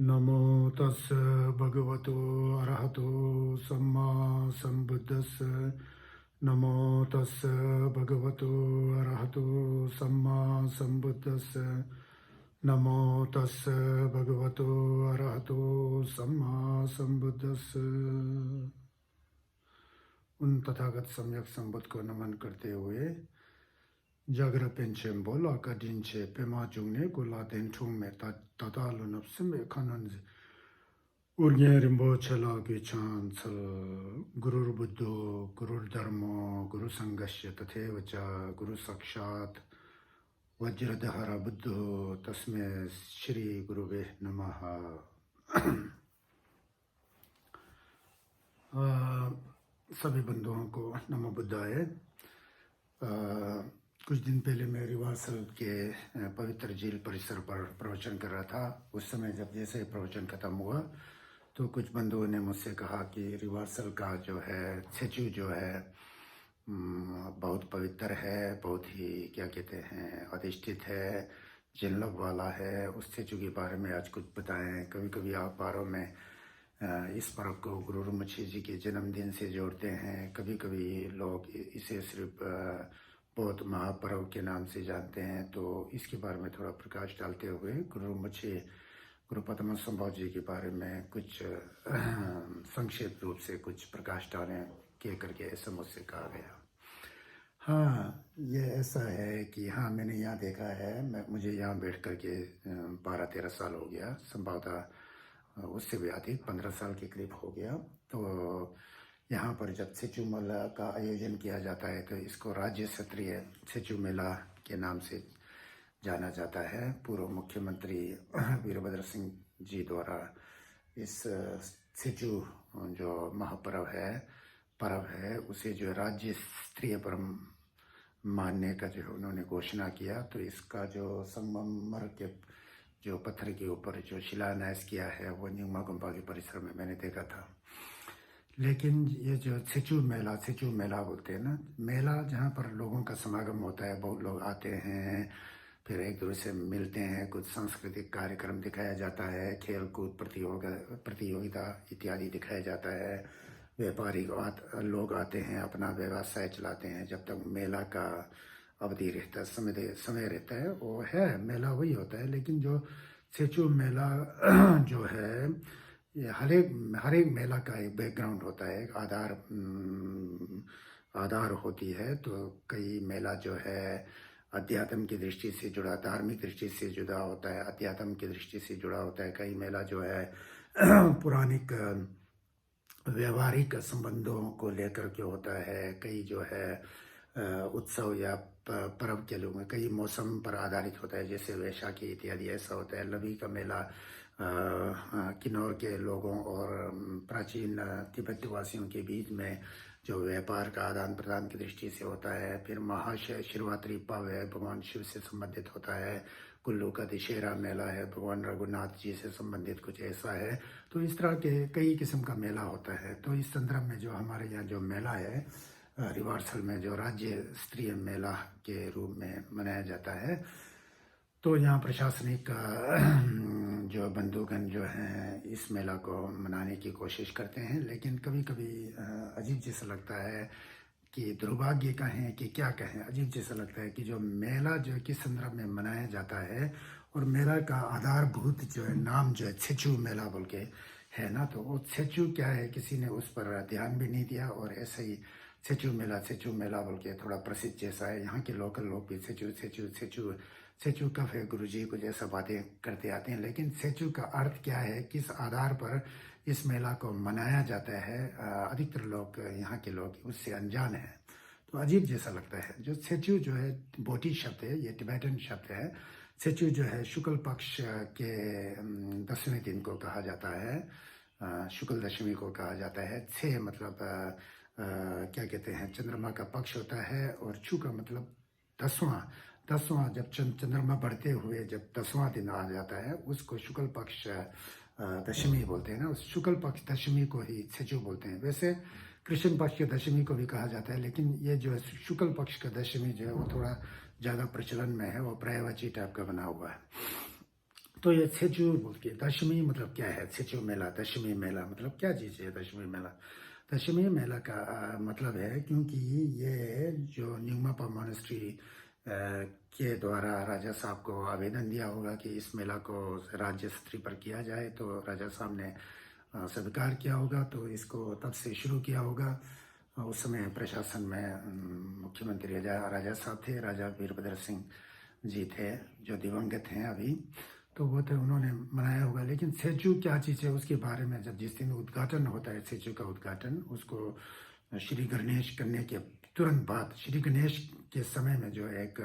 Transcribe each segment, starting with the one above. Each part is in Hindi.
नमो तस् भगवतो अरहतो सम्मा सम्बुद्धस्स। नमो तस् भगवतो अरहतो सम्मा सम्बुद्धस्स। नमो तस् भगवतो अरहतो सम्मा सम्बुद्धस्स। उन तथागत सम्यक संबुद्ध को नमन करते हुए जागरा पेंचेम बोला का दिन छे पेमा जुंगने गुला दिन ठुंग में तातालु नफ्स में खनन उर्गे रिंबो चला की चांद सल गुरुर बुद्धो गुरुर धर्मो गुरु संगस्य तथेव च गुरु साक्षात वज्रधर बुद्धो तस्मै श्री गुरुवे नमः। सभी बंधुओं को नमो बुद्धाय। कुछ दिन पहले मैं रिवासल के पवित्र झील परिसर पर प्रवचन कर रहा था। उस समय जब जैसे प्रवचन खत्म हुआ तो कुछ बंधुओं ने मुझसे कहा कि रिवासल का जो है स्टैच्यू जो है बहुत पवित्र है, बहुत ही क्या कहते हैं अधिष्ठित है, जिनलब वाला है। उस स्टैच्यू के बारे में आज कुछ बताएं। कभी कभी अखबारों में इस पर्व को गुरु रमछी जी के जन्मदिन से जोड़ते हैं, कभी कभी लोग इसे सिर्फ बौद्ध महापर्व के नाम से जानते हैं। तो इसके बारे में थोड़ा प्रकाश डालते हुए गुरु रमछी गुरु पद्म संभव जी के बारे में कुछ संक्षिप्त रूप से कुछ प्रकाश डालें के करके ऐसा मुझसे कहा गया। हाँ, ये ऐसा है कि हाँ मैंने यहाँ देखा है। मुझे यहाँ बैठ कर के 12-13 साल हो गया, संभवतः उससे भी अधिक 15 साल के करीब हो गया। तो यहाँ पर जब स्टैच्यू मेला का आयोजन किया जाता है तो इसको राज्य स्तरीय स्टैच्यू मेला के नाम से जाना जाता है। पूर्व मुख्यमंत्री वीरभद्र सिंह जी द्वारा इस स्टैच्यू जो महापर्व है उसे जो राज्य स्तरीय पर्व मानने का जो उन्होंने घोषणा किया। तो इसका जो संगमरमर के जो पत्थर के ऊपर जो शिलान्यास किया है वो न्यूमा गुम्बा के परिसर में मैंने देखा था। लेकिन ये जो स्टैच्यू मेला बोलते हैं ना, मेला जहाँ पर लोगों का समागम होता है, बहुत लोग आते हैं, फिर एक दूसरे से मिलते हैं, कुछ सांस्कृतिक कार्यक्रम दिखाया जाता है, खेल कूद प्रतियोगिता इत्यादि दिखाया जाता है। व्यापारी लोग आते हैं, अपना व्यवसाय चलाते हैं। जब तक मेला का अवधि रहता है, समय रहता है, वो है मेला वही होता है। लेकिन जो स्टैच्यू मेला जो है ये हर एक मेला का एक बैकग्राउंड होता है, एक आधार होती है। तो कई मेला जो है अध्यात्म की दृष्टि से जुड़ा, धार्मिक दृष्टि से जुड़ा होता है, अध्यात्म की दृष्टि से जुड़ा होता है। कई मेला जो है पुरानिक व्यवहारिक संबंधों को लेकर के होता है। कई जो है उत्सव या पर्व के लोग कई मौसम पर आधारित होता है, जैसे वैशाखी इत्यादि ऐसा होता है। लवी का मेला किन्नौर के लोगों और प्राचीन तिब्बत वासियों के बीच में जो व्यापार का आदान प्रदान की दृष्टि से होता है। फिर महाशिवरात्रि पर्व है, भगवान शिव से संबंधित होता है। कुल्लू का दशहरा मेला है, भगवान रघुनाथ जी से संबंधित कुछ ऐसा है। तो इस तरह के कई किस्म का मेला होता है। तो इस संदर्भ में जो हमारे यहाँ जो मेला है रिवार्सल में जो राज्य स्तरीय मेला के रूप में मनाया जाता है, तो यहाँ प्रशासनिक जो बंधुगण जो हैं इस मेला को मनाने की कोशिश करते हैं। लेकिन कभी कभी अजीब जैसा लगता है कि दुर्भाग्य कहें कि क्या कहें, अजीब जैसा लगता है कि जो मेला जो किस संदर्भ में मनाया जाता है और मेला का आधारभूत जो है नाम जो है स्टैच्यू मेला बोल के है ना, तो वो स्टैच्यू क्या है किसी ने उस पर ध्यान भी नहीं दिया। और ऐसे ही स्टैच्यू मेला बोल के थोड़ा प्रसिद्ध जैसा है। यहाँ के लोकल लोग भी स्टैच्यू कब है गुरुजी कुछ ऐसा बातें करते आते हैं। लेकिन स्टैच्यू का अर्थ क्या है, किस आधार पर इस मेला को मनाया जाता है, अधिकतर लोग यहाँ के लोग उससे अनजान हैं। तो अजीब जैसा लगता है। जो स्टैच्यू जो है बोटी शब्द है, ये टिबेटन शब्द है। स्टैच्यू जो है शुक्ल पक्ष के 10वें दिन को कहा जाता है, शुक्ल दशमी को कहा जाता है। 6 मतलब क्या कहते हैं चंद्रमा का पक्ष होता है, और छु का मतलब 10वां जब चंद्रमा बढ़ते हुए जब 10वां दिन आ जाता है उसको शुक्ल पक्ष दशमी बोलते हैं ना। उस शुक्ल पक्ष दशमी को ही स्टैच्यू बोलते हैं। वैसे कृष्ण पक्ष की दशमी को भी कहा जाता है, लेकिन ये जो है शुक्ल पक्ष का दशमी जो है वो थोड़ा ज़्यादा प्रचलन में है, वो पर्यायवाची टाइप का बना हुआ है। तो ये छेचू बोल के दशमी मतलब क्या है? छेचू मेला, दशमी मेला मतलब क्या चीज़ है दशमी मेला? दशमी मेला का मतलब है, क्योंकि ये जो न्यूमापा मॉनेस्ट्री के द्वारा राजा साहब को आवेदन दिया होगा कि इस मेला को राज्य स्तर पर किया जाए, तो राजा साहब ने स्वीकार किया होगा, तो इसको तब से शुरू किया होगा। उस समय प्रशासन में मुख्यमंत्री राजा राजा साहब थे, राजा वीरभद्र सिंह जी थे, जो दिवंगत हैं अभी, तो वो थे, उन्होंने मनाया होगा। लेकिन सेचू क्या चीज़ है उसके बारे में, जब जिस दिन उद्घाटन होता है सेचू का उद्घाटन, उसको श्री गणेश करने के तुरंत बाद, श्री गणेश के समय में जो एक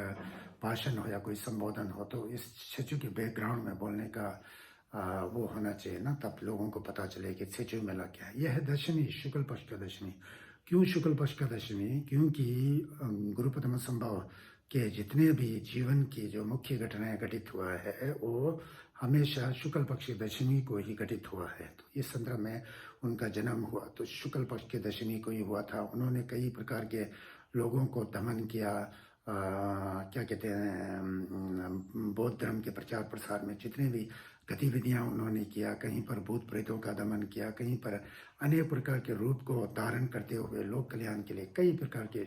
भाषण हो या कोई संबोधन हो, तो इस सेचू के बैकग्राउंड में बोलने का वो होना चाहिए ना, तब लोगों को पता चले कि सेचू मेला क्या है। यह है दशमी, शुक्ल पक्ष का दशमी। क्यों शुक्ल पक्ष का दशमी? क्योंकि गुरुपद्म संभव के जितने भी जीवन की जो मुख्य घटनाएं घटित हुआ है, वो हमेशा शुक्ल पक्ष की दशमी को ही घटित हुआ है। तो इस संदर्भ में उनका जन्म हुआ तो शुक्ल पक्ष की दशमी को ही हुआ था। उन्होंने कई प्रकार के लोगों को दमन किया, क्या कहते हैं, बौद्ध धर्म के प्रचार प्रसार में जितने भी गतिविधियां उन्होंने किया, कहीं पर भूत प्रेतों का दमन किया, कहीं पर अनेक प्रकार के रूप को धारण करते हुए लोक कल्याण के लिए कई प्रकार के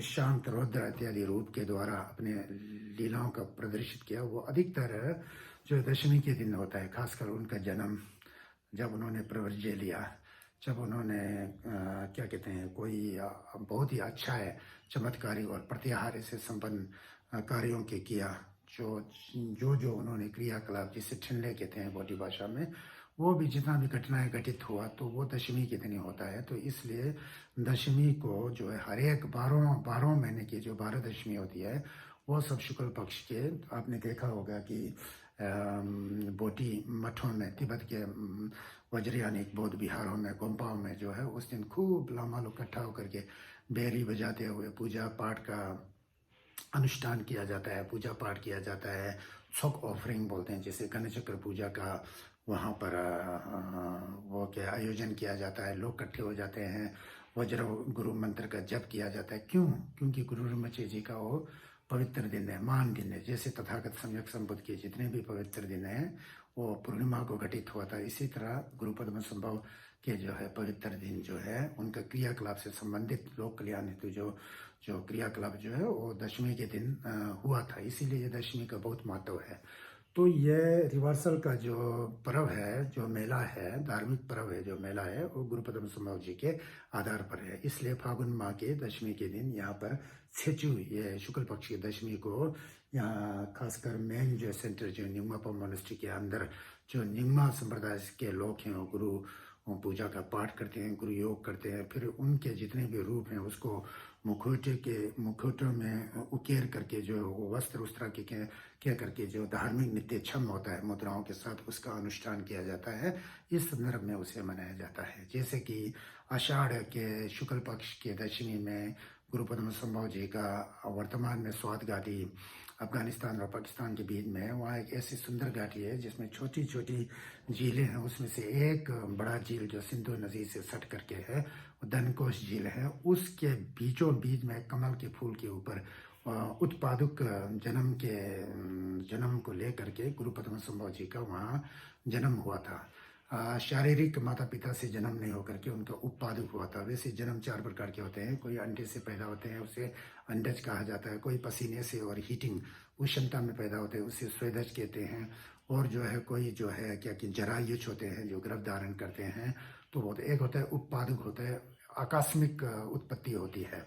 शांत, रौद्र इत्यादि रूप के द्वारा अपने लीलाओं का प्रदर्शित किया। वो अधिकतर जो दशमी के दिन होता है, खासकर उनका जन्म, जब उन्होंने प्रवर्ज्य लिया, जब उन्होंने क्या कहते हैं, कोई बहुत ही अच्छा है चमत्कारी और प्रत्याहार से संपन्न कार्यों के किया, जो उन्होंने क्रियाकलाप, जिसे छिनले कहते हैं बोटी भाषा में, वो भी जितना भी घटनाएं घटित हुआ तो वो दशमी के दिन ही होता है। तो इसलिए दशमी को जो है हर एक 12 महीने की जो 12 दशमी होती है, वो सब शुक्ल पक्ष के, आपने देखा होगा कि बोटी मठों में, तिब्बत के वज्रयानिक बौद्ध विहारों में, गोम्पाओं में जो है, उस दिन खूब लामा लोग इकट्ठा होकर के बेरी बजाते हुए पूजा पाठ का अनुष्ठान किया जाता है, पूजा पाठ किया जाता है। छक ऑफरिंग बोलते हैं, जैसे गणचक्र पूजा का वहाँ पर वो क्या आयोजन किया जाता है, लोग इकट्ठे हो जाते हैं, वज्र गुरु मंत्र का जप किया जाता है। क्यों? क्योंकि गुरु रमचे जी का वो पवित्र दिन है, महान दिन है। जैसे तथागत सम्यक संबुद्ध के जितने भी पवित्र दिन हैं वो पूर्णिमा को घटित हुआ था, इसी तरह गुरुपद्म संभव के जो है पवित्र दिन जो है, उनका क्रियाकलाप से संबंधित लोक कल्याण हेतु जो क्रियाकलाप जो है वो दशमी के दिन हुआ था, इसीलिए ये दशमी का बहुत महत्व है। तो ये रिवर्सल का जो पर्व है, जो मेला है, धार्मिक पर्व है, जो मेला है, वो गुरुपद्म संभव जी के आधार पर है। इसलिए फागुन माह के दशमी के दिन यहाँ पर छेचू, ये शुक्ल पक्ष की दशमी को, यहाँ खासकर मेन जो सेंटर जो न्यूमापा मॉनेस्ट्री के अंदर जो न्यूमा संप्रदाय के लोग हैं, वो गुरु पूजा का पाठ करते हैं, गुरु योग करते हैं, फिर उनके जितने भी रूप हैं उसको मुखौटों में उकेर करके जो वस्त्र उस्त्रा के क्या करके जो धार्मिक नित्य क्षम होता है मुद्राओं के साथ, उसका अनुष्ठान किया जाता है। इस संदर्भ में उसे मनाया जाता है। जैसे कि आषाढ़ के शुक्ल पक्ष के दशमी में गुरुपद्म संभव जी का वर्तमान में स्वात घाटी, अफगानिस्तान और पाकिस्तान के बीच में, वहाँ एक ऐसी सुंदर घाटी है जिसमें छोटी छोटी झीलें हैं। उसमें से एक बड़ा झील जो सिंधु नदी से सट करके है, वो धनकोश झील है। उसके बीचों बीच में कमल के फूल के ऊपर उत्पादक जन्म को लेकर के गुरुपद्म संभव जी का वहाँ जन्म हुआ था। शारीरिक माता पिता से जन्म नहीं होकर के उनका उत्पादक हुआ था। वैसे जन्म 4 प्रकार के होते हैं। कोई अंडे से पैदा होते हैं, उसे अंडज कहा जाता है। कोई पसीने से और हीटिंग उष्णता में पैदा होते हैं, उसे स्वेदज कहते हैं। और जो है कोई जो है क्या कि जरायुज होते हैं जो गर्भ धारण करते हैं। तो वो एक होता है उत्पादक, होता है आकस्मिक उत्पत्ति होती है।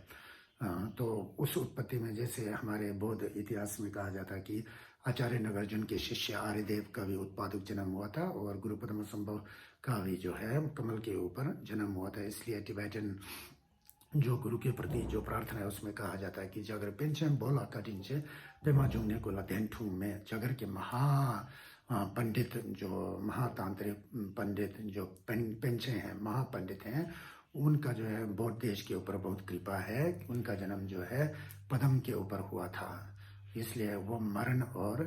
तो उस उत्पत्ति में जैसे हमारे बौद्ध इतिहास में कहा जाता है कि आचार्य नागार्जुन के शिष्य आर्यदेव का भी उत्पादक जन्म हुआ था, और गुरुपद्म संभव का भी जो है कमल के ऊपर जन्म हुआ था। इसलिए टिबेटन जो गुरु के प्रति जो प्रार्थना है उसमें कहा जाता है कि जगर पेंशन बोला कटिंचे पेमा जुंगने को लतेंठू में, जगर के पंडित जो महातांत्रिक पंडित जो पेंचे हैं, महापंडित हैं, उनका जो है बौद्ध देश के ऊपर बहुत कृपा है। उनका जन्म जो है पद्म के ऊपर हुआ था, इसलिए वो मरण और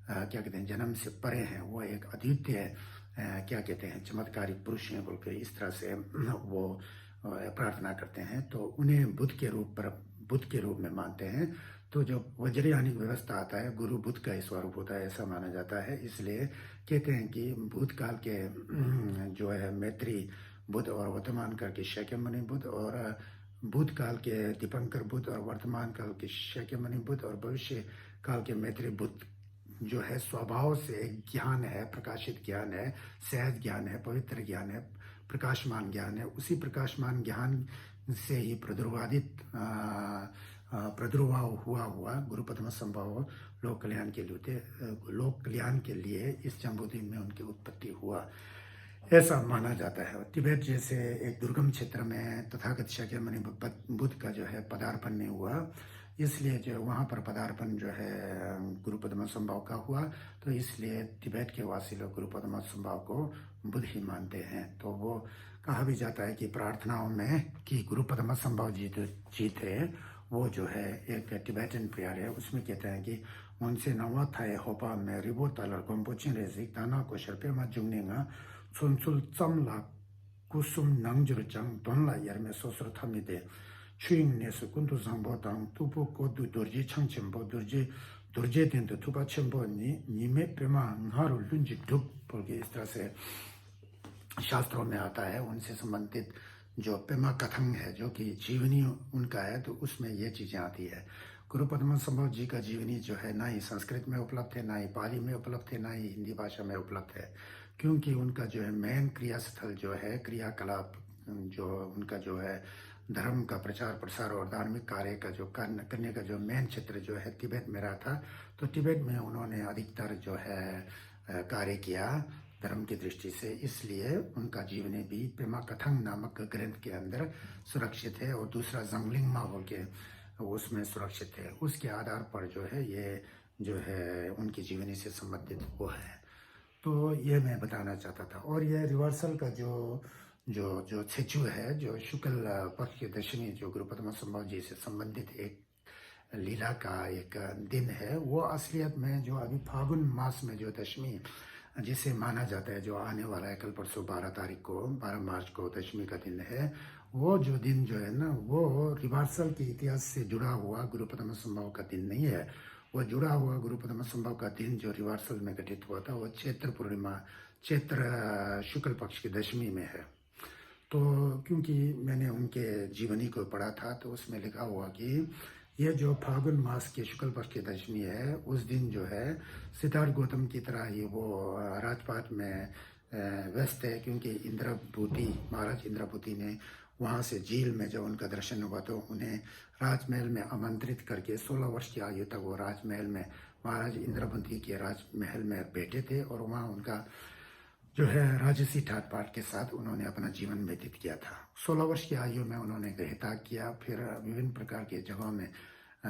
क्या कहते हैं जन्म से परे हैं। वो एक अद्वितीय क्या कहते हैं चमत्कारिक पुरुष हैं बोल के इस तरह से वो प्रार्थना करते हैं। तो उन्हें बुद्ध के रूप में मानते हैं। तो जो वज्रयानिक व्यवस्था आता है गुरु बुद्ध का ही स्वरूप होता है ऐसा माना जाता है। इसलिए कहते हैं कि भूतकाल के जो है मैत्री बुद्ध और वर्तमान काल के शाक्यमुनि बुद्ध और भूतकाल के दीपंकर बुद्ध और वर्तमान काल के शाक्यमुनि बुद्ध और भविष्य काल के मैत्री बुद्ध जो है स्वभाव से ज्ञान है, प्रकाशित ज्ञान है, सहज ज्ञान है, पवित्र ज्ञान है, प्रकाशमान ज्ञान है। उसी प्रकाशमान ज्ञान से ही प्रादुर्भाव हुआ गुरु पद्म संभव लोक कल्याण के लिए इस जम्बूद्वीप में उनकी उत्पत्ति हुआ ऐसा माना जाता है। तिब्बत जैसे एक दुर्गम क्षेत्र में तथागत शाक्यमुनि बुद्ध का जो है पदार्पण नहीं हुआ, इसलिए जो वहाँ पर पदार्पण जो है गुरु पद्म संभव का हुआ, तो इसलिए तिब्बत के वासी लोग गुरु पद्म संभव को बुद्ध ही मानते हैं। तो वो कहा भी जाता है कि प्रार्थनाओं में कि गुरु पद्म संभव जी थे, वो जो है एक टिबेटन प्रेयर है, उसमें कहते हैं कि उनसे नवा थाए होपा में रिबो तालर गोम्पोचिन रेजिक ताना को शर्पे मा जुंगनेगा सुनसुल चमला कुसुम नंगजुरचंग दोनला यार में सोसर थमिदे छुइंग ने सुकुंतु संभव तंग तुपो को दुर्जे छंग चंबो दुर्जे दिन तो तुपा चंबो नीमे पेमा हारो लुंजी डुब बोल के इस तरह से शास्त्रों में आता है। उनसे संबंधित जो पेमा कथन है जो कि जीवनी उनका है, तो उसमें ये चीज़ें आती है। गुरु पद्म संभव जी का जीवनी जो है ना ही संस्कृत में उपलब्ध है, ना ही पाली में उपलब्ध है, ना ही हिंदी भाषा में उपलब्ध है, क्योंकि उनका जो है मेन क्रियास्थल जो है क्रियाकलाप जो उनका जो है धर्म का प्रचार प्रसार और धार्मिक कार्य का जो करने का जो मेन क्षेत्र जो है तिब्बत में रहा था। तो तिब्बत में उन्होंने अधिकतर जो है कार्य किया धर्म की दृष्टि से, इसलिए उनका जीवनी भी पेमा कथन नामक ग्रंथ के अंदर सुरक्षित है और दूसरा जंगलिंग माहौल के उसमें सुरक्षित है। उसके आधार पर जो है ये जो है उनकी जीवनी से संबंधित वो है। तो ये मैं बताना चाहता था। और ये रिवर्सल का जो जो जो छेचू है, जो शुक्ल पक्ष की दशमी जो गुरु पद्म संभव जी से संबंधित एक लीला का एक दिन है, वो असलियत में जो अभी फागुन मास में जो दशमी जिसे माना जाता है, जो आने वाला है कल परसों 12 मार्च को दशमी का दिन है, वो जो दिन जो है ना वो रिवर्सल के इतिहास से जुड़ा हुआ गुरु पद्म संभव का दिन नहीं है। वो जुड़ा हुआ गुरु पद्म संभव का दिन जो रिवर्सल में घटित हुआ था वो चैत्र शुक्ल पक्ष की दशमी में है। तो क्योंकि मैंने उनके जीवनी को पढ़ा था तो उसमें लिखा हुआ कि ये जो फागुन मास के शुक्ल पक्ष की दशमी है, उस दिन जो है सिद्धार्थ गौतम की तरह ही वो राजपाट में व्यस्त है, क्योंकि महाराज इंद्रभूति ने वहाँ से झील में जब उनका दर्शन हुआ तो उन्हें राजमहल में आमंत्रित करके 16 वर्ष की आयु तक वो राजमहल में महाराज इंद्रभूति के राजमहल में बैठे थे और वहाँ उनका जो है राजसी ठाट पाठ के साथ उन्होंने अपना जीवन व्यतीत किया था। 16 वर्ष की आयु में उन्होंने गृहत्याग किया, फिर विभिन्न प्रकार के जगहों में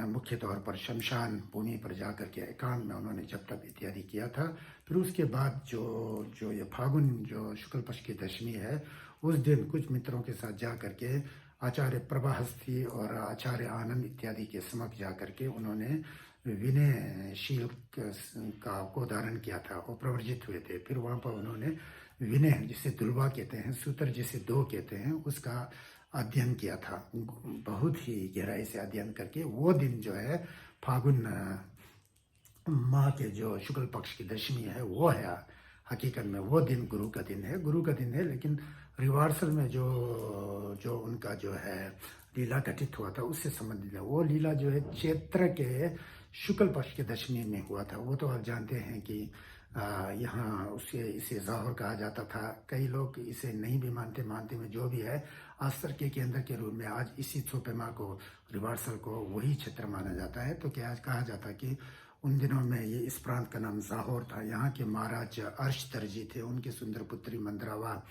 मुख्य तौर पर शमशान भूमि पर जाकर के एकांत में उन्होंने जप तप इत्यादि किया था। फिर उसके बाद जो ये फागुन जो शुक्ल पक्ष की दशमी है, उस दिन कुछ मित्रों के साथ जा करके आचार्य प्रभाहस्ती और आचार्य आनंद इत्यादि के समक्ष जा करके उन्होंने विनयशील को धारण किया था, वो प्रवर्जित हुए थे। फिर वहाँ पर उन्होंने विनय जिसे दुल्वा कहते हैं, सूत्र जिसे दो कहते हैं, उसका अध्ययन किया था, बहुत ही गहराई से अध्ययन करके। वो दिन जो है फागुन माह के जो शुक्ल पक्ष की दशमी है वो है, हकीकत में वो दिन गुरु का दिन है, लेकिन रिवर्सल में जो उनका जो है लीला घटित हुआ था उससे संबंधित है। वो लीला जो है चैत्र के शुक्ल पक्ष के दशमी में हुआ था। वो तो आप जानते हैं कि यहाँ इसे ज़ाहर कहा जाता था। कई लोग इसे नहीं भी मानते में जो भी है आस्तर के केंद्र के रूप में आज इसी छोपेमा को रिवर्सल को वही क्षेत्र माना जाता है। तो क्या आज कहा जाता कि उन दिनों में ये इस प्रांत का नाम ज़ाहर था। यहाँ के महाराज अर्शतर जी थे, उनकी सुंदर पुत्री मंद्रावा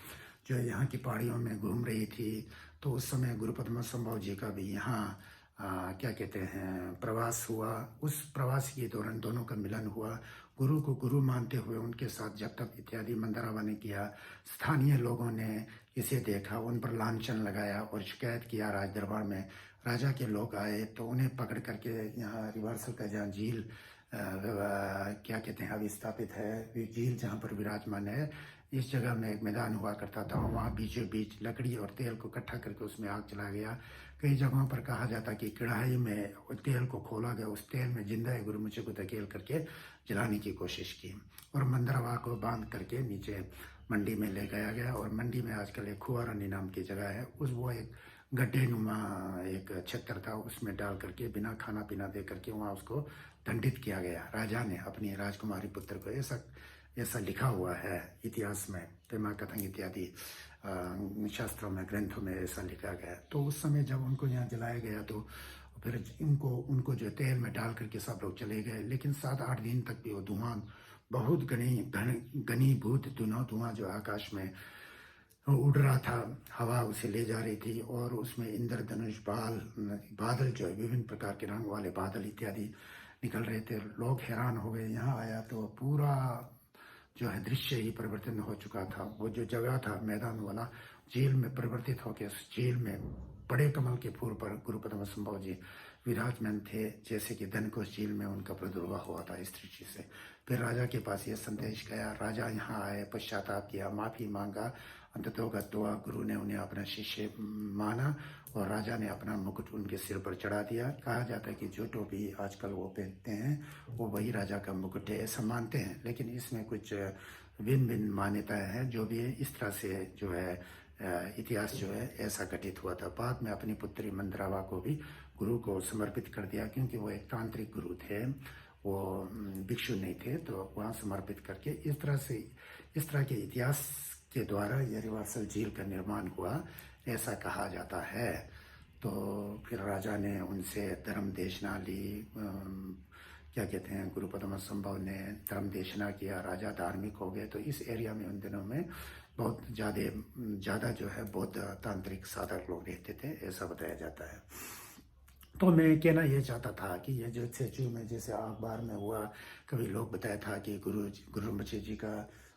जो यहाँ की पहाड़ियों में घूम रही थी, तो उस समय गुरु पद्म संभव जी का भी यहाँ क्या कहते हैं प्रवास हुआ। उस प्रवास के दौरान दोनों का मिलन हुआ। गुरु को गुरु मानते हुए उनके साथ जप तप इत्यादि मंदरावा ने किया। स्थानीय लोगों ने इसे देखा, उन पर लांछन लगाया और शिकायत किया राज दरबार में। राजा के लोग आए तो उन्हें पकड़ करके यहाँ रिवर्सल का जहाँ झील क्या कहते हैं अभी स्थापित है, झील जहाँ पर विराजमान है, इस जगह में एक मैदान हुआ करता था, वहाँ बीचों बीच लकड़ी और तेल को इकट्ठा करके उसमें आग चला गया। कई जगहों पर कहा जाता कि कढ़ाई में तेल को खोला गया, उस तेल में जिंदा गुरुमुचे को धकेल करके जलाने की कोशिश की और मंदरवा को बांध करके नीचे मंडी में ले गया गया। और मंडी में आजकल एक खुआरानी नाम की जगह है, वो एक गड्ढे नुमा एक छत्तर था, उसमें डाल करके बिना खाना पीना दे करके वहाँ उसको दंडित किया गया राजा ने अपनी राजकुमारी पुत्र को। ऐसा लिखा हुआ है इतिहास में, पेमा कथन इत्यादि शास्त्रों में, ग्रंथों में ऐसा लिखा गया। तो उस समय जब उनको यहाँ जलाया गया तो फिर उनको जो तेल में डाल करके सब लोग चले गए, लेकिन 7-8 दिन तक भी वो धुआं बहुत घनीभूत धुआं जो आकाश में उड़ रहा था, हवा उसे ले जा रही थी और उसमें इंद्रधनुष बादल जो है विभिन्न प्रकार के रंग वाले बादल इत्यादि निकल रहे थे। लोग हैरान हो गए, यहाँ आया तो पूरा जो है दृश्य ही परिवर्तन हो चुका था। वो जो जगह था मैदान वाला, झील में परिवर्तित होकर उस झील में बड़े कमल के फूल पर गुरु पद्मसंभव जी विराजमान थे, जैसे कि धनकोष झील में उनका प्रादुर्भाव हुआ था इस दृष्टि से। फिर राजा के पास यह संदेश गया, राजा यहाँ आए, पश्चाताप किया, माफी मांगा, अंततोगत्वा गुरु ने उन्हें अपना शिष्य माना और राजा ने अपना मुकुट उनके सिर पर चढ़ा दिया। कहा जाता है कि जो टोपी आजकल वो पहनते हैं वो वही राजा का मुकुट है, ऐसा मानते हैं, लेकिन इसमें कुछ भिन्न भिन्न मान्यताएं हैं। जो भी है इस तरह से जो है इतिहास जो है ऐसा घटित हुआ था। बाद में अपनी पुत्री मंदरावा को भी गुरु को समर्पित कर दिया, क्योंकि वो एक तांत्रिक गुरु थे, वो भिक्षु नहीं थे, तो वहाँ समर्पित करके इस तरह के इतिहास के द्वारा यह रिवर्सल झील का निर्माण हुआ, ऐसा कहा जाता है। तो फिर राजा ने उनसे धर्म देशना ली, क्या कहते हैं, गुरु पद्मसंभव ने धर्म देशना किया, राजा धार्मिक हो गए। तो इस एरिया में उन दिनों में बहुत ज़्यादा जो है बौद्ध तांत्रिक साधक लोग रहते थे, ऐसा बताया जाता है। तो मैं कहना ये चाहता था कि ये जो स्टैचू में जैसे अखबार में हुआ, कभी लोग बताया था कि गुरुमुचे जी का,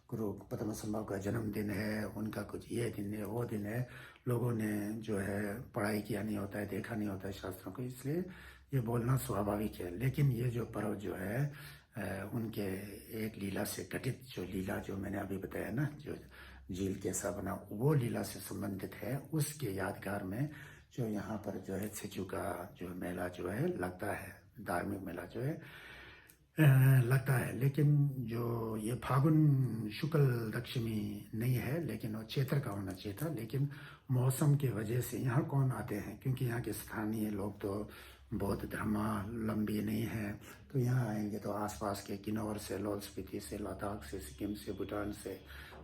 गुरु पद्मसंभव का जन्मदिन है, उनका कुछ ये दिन है वो दिन है। लोगों ने जो है पढ़ाई किया नहीं होता है, देखा नहीं होता है शास्त्रों को, इसलिए ये बोलना स्वाभाविक है। लेकिन ये जो पर्व जो है उनके एक लीला से घटित, जो लीला जो मैंने अभी बताया ना, जो झील कैसा बना, वो लीला से संबंधित है। उसके यादगार में जो यहाँ पर जो है छेचू का जो मेला जो है लगता है, धार्मिक मेला जो है लगता है। लेकिन जो ये फागुन शुक्ल दक्षिणी नहीं है, लेकिन वो चैत्र का होना चाहिए था। लेकिन मौसम की वजह से यहाँ कौन आते हैं, क्योंकि यहाँ के स्थानीय लोग तो बौद्ध धर्मावलंबी नहीं है, तो यहाँ आएंगे तो आसपास के किन्नौर से, लाहौल स्पीति से, लद्दाख से, सिक्किम से, भूटान से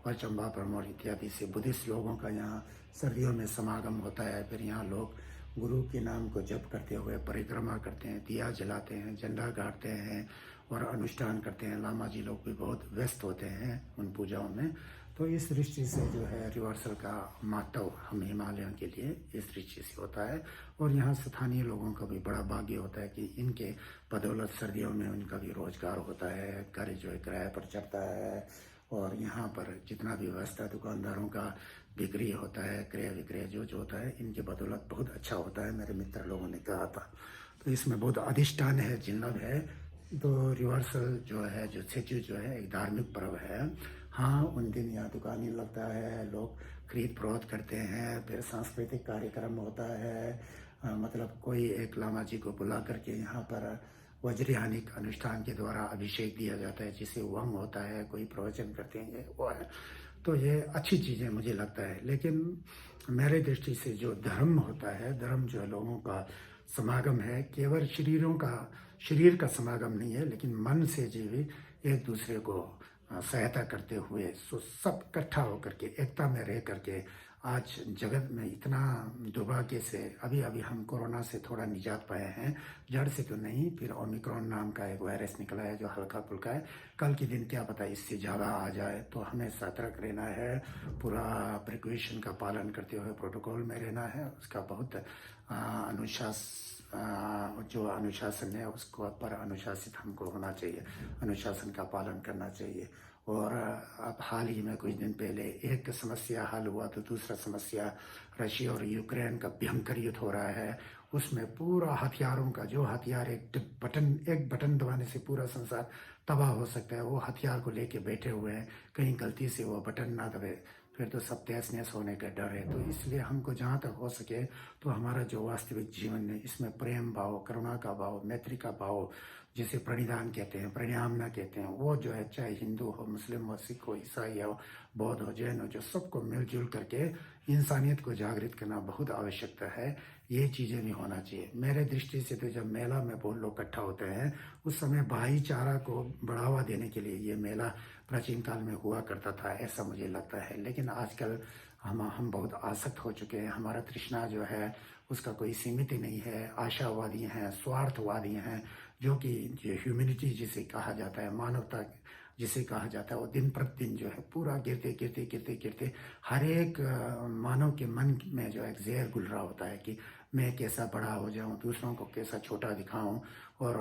और चंबा परमौर इत्यादि से बुद्धिस्ट लोगों का यहाँ सर्दियों में समागम होता है। फिर यहाँ लोग गुरु के नाम को जप करते हुए परिक्रमा करते हैं, दिया जलाते हैं, झंडा गाड़ते हैं और अनुष्ठान करते हैं। लामा जी लोग भी बहुत व्यस्त होते हैं उन पूजाओं में। तो इस दृष्टि से जो है रिवर्सल का महत्व हम हिमालयन के लिए इस दृष्टि से होता है। और यहाँ स्थानीय लोगों का भी बड़ा भाग्य होता है कि इनके बदौलत सर्दियों में उनका भी रोजगार होता है, घर जो है किराए पर चढ़ता है और यहाँ पर जितना भी व्यवस्था दुकानदारों का बिक्री होता है, क्रय विक्रय जो होता है, इनके बदौलत बहुत अच्छा होता है, मेरे मित्र लोगों ने कहा था। तो इसमें बहुत अधिष्ठान है, जिन्नब है। तो रिवर्सल जो है, जो छेचू जो है एक धार्मिक पर्व है। हाँ, उन दिन यहाँ दुकानें लगता है, लोग खरीद फरोख्त करते हैं, फिर सांस्कृतिक कार्यक्रम होता है। मतलब कोई एक लामा जी को बुला करके यहाँ पर वज्रयानिक अनुष्ठान के द्वारा अभिषेक दिया जाता है, जिसे वंग होता है, कोई प्रवचन करते हैं, वो है। तो ये अच्छी चीज़ें मुझे लगता है। लेकिन मेरे दृष्टि से जो धर्म होता है, धर्म जो लोगों का समागम है, केवल शरीर का समागम नहीं है, लेकिन मन से जो भी एक दूसरे को सहायता करते हुए सब इकट्ठा होकर के एकता में रह करके, आज जगत में इतना दुर्भाग्य से अभी हम कोरोना से थोड़ा निजात पाए हैं, जड़ से तो नहीं। फिर ओमिक्रॉन नाम का एक वायरस निकला है जो हल्का फुल्का है, कल के दिन क्या पता इससे ज़्यादा आ जाए। तो हमें सतर्क रहना है, पूरा प्रिकॉशन का पालन करते हुए प्रोटोकॉल में रहना है। उसका बहुत जो अनुशासन है उसको पर अनुशासित हमको होना चाहिए, अनुशासन का पालन करना चाहिए। और अब हाल ही में कुछ दिन पहले एक समस्या हल हुआ तो दूसरा समस्या, रशिया और यूक्रेन का भयंकर युद्ध हो रहा है, उसमें पूरा हथियारों का जो हथियार एक बटन दबाने से पूरा संसार तबाह हो सकता है, वो हथियार को लेके बैठे हुए हैं। कहीं गलती से वो बटन ना दबे, फिर तो सब तहस नहस होने का डर है। तो इसलिए हमको जहाँ तक हो सके तो हमारा जो वास्तविक जीवन है इसमें प्रेम भाव, करुणा का भाव, मैत्री का भाव, जिसे प्रणिधान कहते हैं, प्रणयामना कहते हैं, वो जो है चाहे हिंदू हो, मुस्लिम हो, सिख हो, ईसाई हो, बौद्ध हो, जैन हो, जो सबको मिलजुल करके इंसानियत को जागृत करना बहुत आवश्यकता है। ये चीज़ें भी होना चाहिए। मेरे दृष्टि से तो जब मेला में बहुत लोग इकट्ठा होते हैं उस समय भाईचारा को बढ़ावा देने के लिए ये मेला प्राचीन काल में हुआ करता था, ऐसा मुझे लगता है। लेकिन आजकल हम बहुत आसक्त हो चुके हैं। हमारा तृष्णा जो है उसका कोई सीमित ही नहीं है। आशावादी हैं, स्वार्थवादी हैं, जो कि ह्यूमैनिटी जिसे कहा जाता है, मानवता जिसे कहा जाता है, वो दिन प्रतिदिन जो है पूरा गिरते गिरते गिरते गिरते हर एक मानव के मन में जो है जहर घुल रहा होता है कि मैं कैसा बड़ा हो जाऊं, दूसरों को कैसा छोटा दिखाऊं। और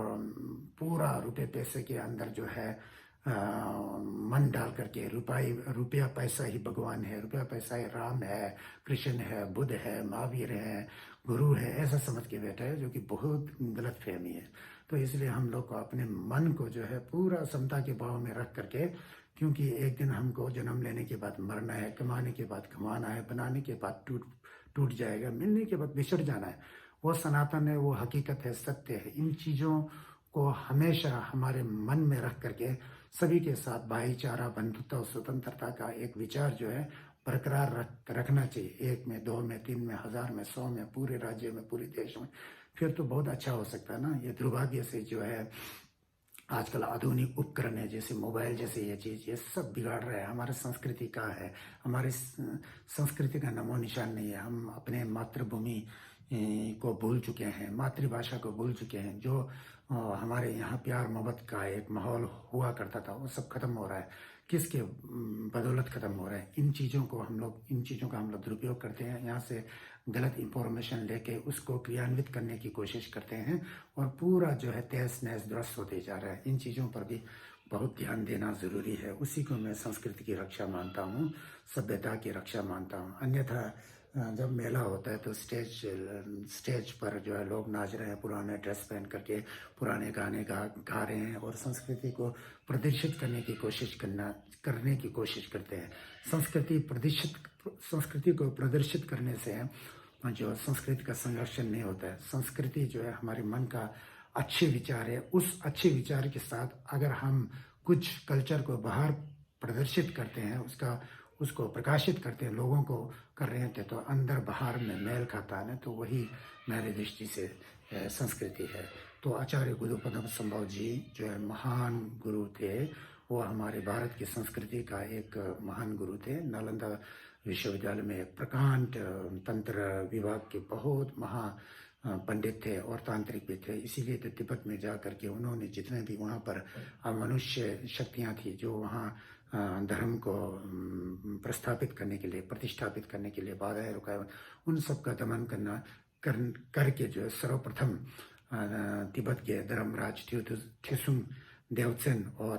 पूरा रुपये पैसे के अंदर जो है मन डाल करके रुपया पैसा ही भगवान है, रुपया पैसा ही राम है, कृष्ण है, बुद्ध है, महावीर है, गुरु है, ऐसा समझ के बैठा है, जो कि बहुत गलत फहमी है। तो इसलिए हम लोग को अपने मन को जो है पूरा समता के भाव में रख करके, क्योंकि एक दिन हमको जन्म लेने के बाद मरना है, कमाने के बाद कमाना है, बनाने के बाद टूट जाएगा, मिलने के बाद बिछड़ जाना है। वो सनातन है, वो हकीकत है, सत्य है। इन चीज़ों को हमेशा हमारे मन में रख करके सभी के साथ भाईचारा, बंधुत्व और स्वतंत्रता का एक विचार जो है बरकरार रखना चाहिए। 1 में, 2 में, 3 में, 1000 में, 100 में, पूरे राज्य में, पूरे देश में, फिर तो बहुत अच्छा हो सकता है ना। ये दुर्भाग्य से जो है आजकल आधुनिक उपकरण है, जैसे मोबाइल जैसे ये चीज़, ये सब बिगाड़ रहा है। हमारी संस्कृति कहाँ है? हमारी संस्कृति का नमो निशान नहीं है। हम अपने मातृभूमि को भूल चुके हैं, मातृभाषा को भूल चुके हैं। जो हमारे यहाँ प्यार मोहब्बत का एक माहौल हुआ करता था, वो सब खत्म हो रहा है। किसके बदौलत खत्म हो रहा है? इन चीज़ों का हम लोग दुरुपयोग करते हैं। यहाँ से गलत इंफॉर्मेशन लेके उसको क्रियान्वित करने की कोशिश करते हैं और पूरा जो है तहस नहस ध्वस्त होते जा रहा है। इन चीज़ों पर भी बहुत ध्यान देना ज़रूरी है। उसी को मैं संस्कृति की रक्षा मानता हूँ, सभ्यता की रक्षा मानता हूँ। अन्यथा जब मेला होता है तो स्टेज पर जो है लोग नाच रहे हैं, पुराने ड्रेस पहन करके पुराने गाने गा रहे हैं और संस्कृति को प्रदर्शित करने की कोशिश करते हैं। संस्कृति को प्रदर्शित करने से जो संस्कृति का संरक्षण नहीं होता है। संस्कृति जो है हमारे मन का अच्छे विचार है। उस अच्छे विचार के साथ अगर हम कुछ कल्चर को बाहर प्रदर्शित करते हैं, उसको प्रकाशित करते हैं, लोगों को कर रहे थे, तो अंदर बाहर में मेल खाता है ना, तो वही मेरी दृष्टि से संस्कृति है। तो आचार्य गुरुपदम संभव जी जो है महान गुरु थे। वो हमारे भारत की संस्कृति का एक महान गुरु थे। नालंदा विश्वविद्यालय में एक प्रकांड तंत्र विभाग के बहुत पंडित थे और तांत्रिक भी थे। इसीलिए तो तिब्बत में जा करके उन्होंने जितने भी वहाँ पर मनुष्य शक्तियाँ थी जो वहाँ धर्म को प्रतिष्ठापित करने के लिए बाधाएं रुकावट, उन सब का दमन करके जो है सर्वप्रथम तिब्बत के धर्मराज त्सुंग देवसेन और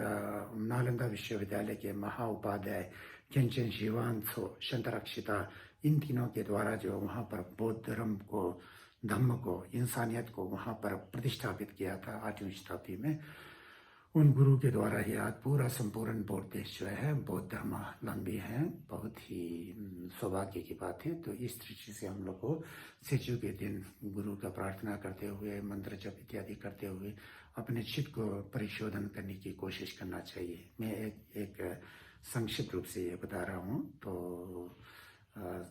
नालंदा विश्वविद्यालय के महाउपाध्याय चेंचन शिवांशो शंतरक्षिता, इन तीनों के द्वारा जो वहाँ पर बौद्ध धम्म को, इंसानियत को वहाँ पर प्रतिष्ठापित किया था 8वीं शताब्दी में। उन गुरु के गुरु ही आज पूरा संपूर्ण बौद्ध देश जो है बौद्ध धर्मावलंबी है। बहुत ही सौभाग्य की बात है। तो इस दृष्टि से हम लोग को सेचु के दिन गुरु का प्रार्थना करते हुए, मंत्र जप इत्यादि करते हुए अपने चित्त को परिशोधन करने की कोशिश करना चाहिए। मैं एक संक्षिप्त रूप से ये बता रहा हूँ। तो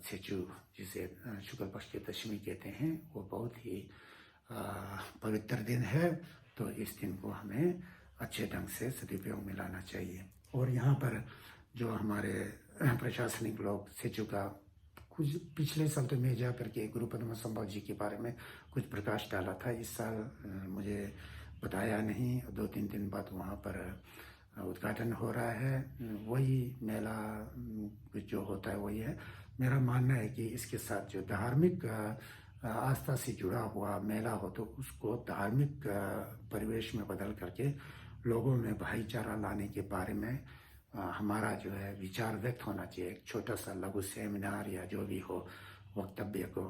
सेचु जिसे शुक्ल पक्ष की दशमी कहते हैं, वो बहुत ही पवित्र दिन है। तो इस दिन को हमें अच्छे ढंग से सदुपयोग में लाना चाहिए। और यहाँ पर जो हमारे प्रशासनिक लोग सेचु का कुछ पिछले साल तो मैं जा करके गुरु पद्म संभव जी के बारे में कुछ प्रकाश डाला था। इस साल मुझे बताया नहीं। 2-3 दिन बाद वहाँ पर उद्घाटन हो रहा है। वही मेला जो होता है वही है। मेरा मानना है कि इसके साथ जो धार्मिक आस्था से जुड़ा हुआ मेला हो तो उसको धार्मिक परिवेश में बदल करके लोगों में भाईचारा लाने के बारे में हमारा जो है विचार व्यक्त होना चाहिए। एक छोटा सा लघु सेमिनार या जो भी हो वक्तव्य को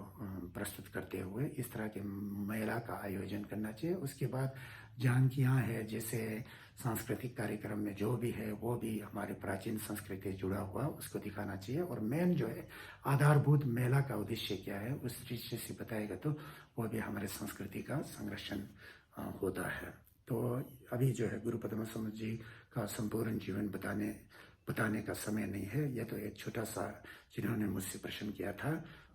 प्रस्तुत करते हुए इस तरह के मेला का आयोजन करना चाहिए। उसके बाद झांकियाँ है, जैसे सांस्कृतिक कार्यक्रम में जो भी है वो भी हमारे प्राचीन संस्कृति से जुड़ा हुआ उसको दिखाना चाहिए। और मेन जो है आधारभूत मेला का उद्देश्य क्या है उस दृष्टि से बताएगा तो वो भी हमारे संस्कृति का संरक्षण होता है। तो अभी जो है गुरु पद्मा समूह जी का संपूर्ण जीवन बताने का समय नहीं है। यह तो एक छोटा सा जिन्होंने मुझसे प्रश्न किया था,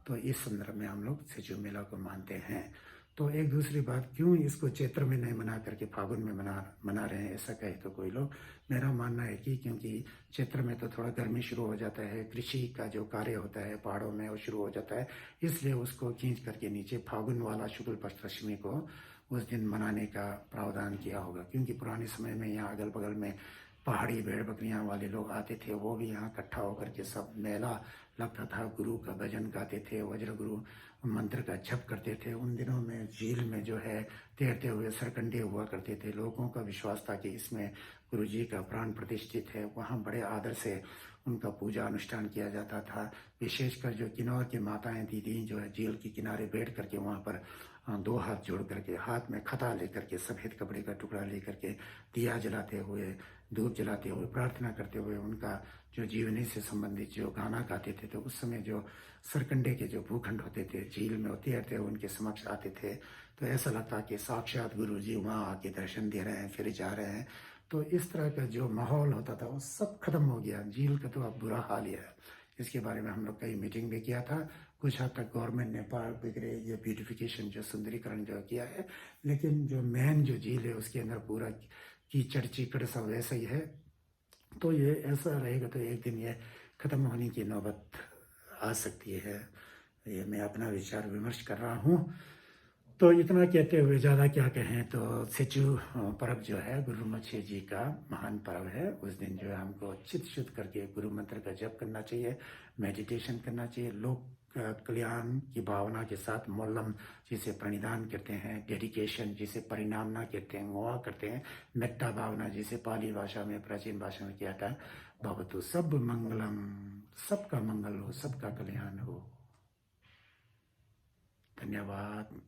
तो इस संदर्भ में हम लोग सेचू मेला को मानते हैं। तो एक दूसरी बात, क्यों इसको चैत्र में नहीं मना करके फागुन में मना रहे हैं ऐसा कहे तो कोई लोग, मेरा मानना है कि क्योंकि चैत्र में तो थोड़ा गर्मी शुरू हो जाता है, कृषि का जो कार्य होता है पहाड़ों में वो शुरू हो जाता है, इसलिए उसको खींच करके नीचे फागुन वाला शुक्ल पक्ष दशमी को उस दिन मनाने का प्रावधान किया होगा। क्योंकि पुराने समय में यहाँ अगल बगल में पहाड़ी भेड़ बकरियां वाले लोग आते थे, वो भी यहाँ इकट्ठा होकर के सब मेला लगता था, गुरु का भजन गाते थे, वज्र गुरु मंत्र का जप करते थे। उन दिनों में झील में जो है तैरते हुए सरकंडे हुआ करते थे। लोगों का विश्वास था कि इसमें गुरु जी का प्राण प्रतिष्ठित है। वहाँ बड़े आदर से उनका पूजा अनुष्ठान किया जाता था। विशेषकर जो किन्नौर की माताएं दीदी जो है झील के किनारे बैठ करके वहाँ पर दो हाथ जोड़ करके, हाथ में खता लेकर के, सफ़ेद कपड़े का टुकड़ा लेकर के दिया जलाते हुए, धूप जलाते हुए, प्रार्थना करते हुए उनका जो जीवनी से संबंधित जो गाना गाते थे, तो उस समय जो सरकंडे के जो भूखंड होते थे झील में तैरते हुए उनके समक्ष आते थे, तो ऐसा लगता कि साक्षात गुरु जी वहाँ आके दर्शन दे रहे हैं, फिर जा रहे हैं। तो इस तरह का जो माहौल होता था वो सब खत्म हो गया। झील का तो अब बुरा हाल ही है। इसके बारे में हम लोग कई मीटिंग भी किया था। कुछ हद तक गवर्नमेंट ने पार्क वगैरह ये ब्यूटिफिकेशन जो सुंदरीकरण जो किया है, लेकिन जो मेन जो झील है उसके अंदर पूरा कीचड़ चीकड़ सब वैसा ही है। तो ये ऐसा रहेगा तो एक दिन ये ख़त्म होने की नौबत आ सकती है। ये मैं अपना विचार विमर्श कर रहा हूँ। तो इतना कहते हुए ज़्यादा क्या कहें, तो सेचू पर्व जो है गुरु मछे जी का महान पर्व है। उस दिन जो है हमको चित शुद्ध करके गुरु मंत्र का जप करना चाहिए, मेडिटेशन करना चाहिए, लोक कल्याण की भावना के साथ मोलम जिसे प्रणिधान करते हैं, डेडिकेशन जिसे परिणामना कहते हैं, गोवा करते हैं, मेट्टा भावना जिसे पाली भाषा में प्राचीन भाषा में किया था, भवतु सब मंगलम, सबका मंगल हो, सबका कल्याण हो। धन्यवाद।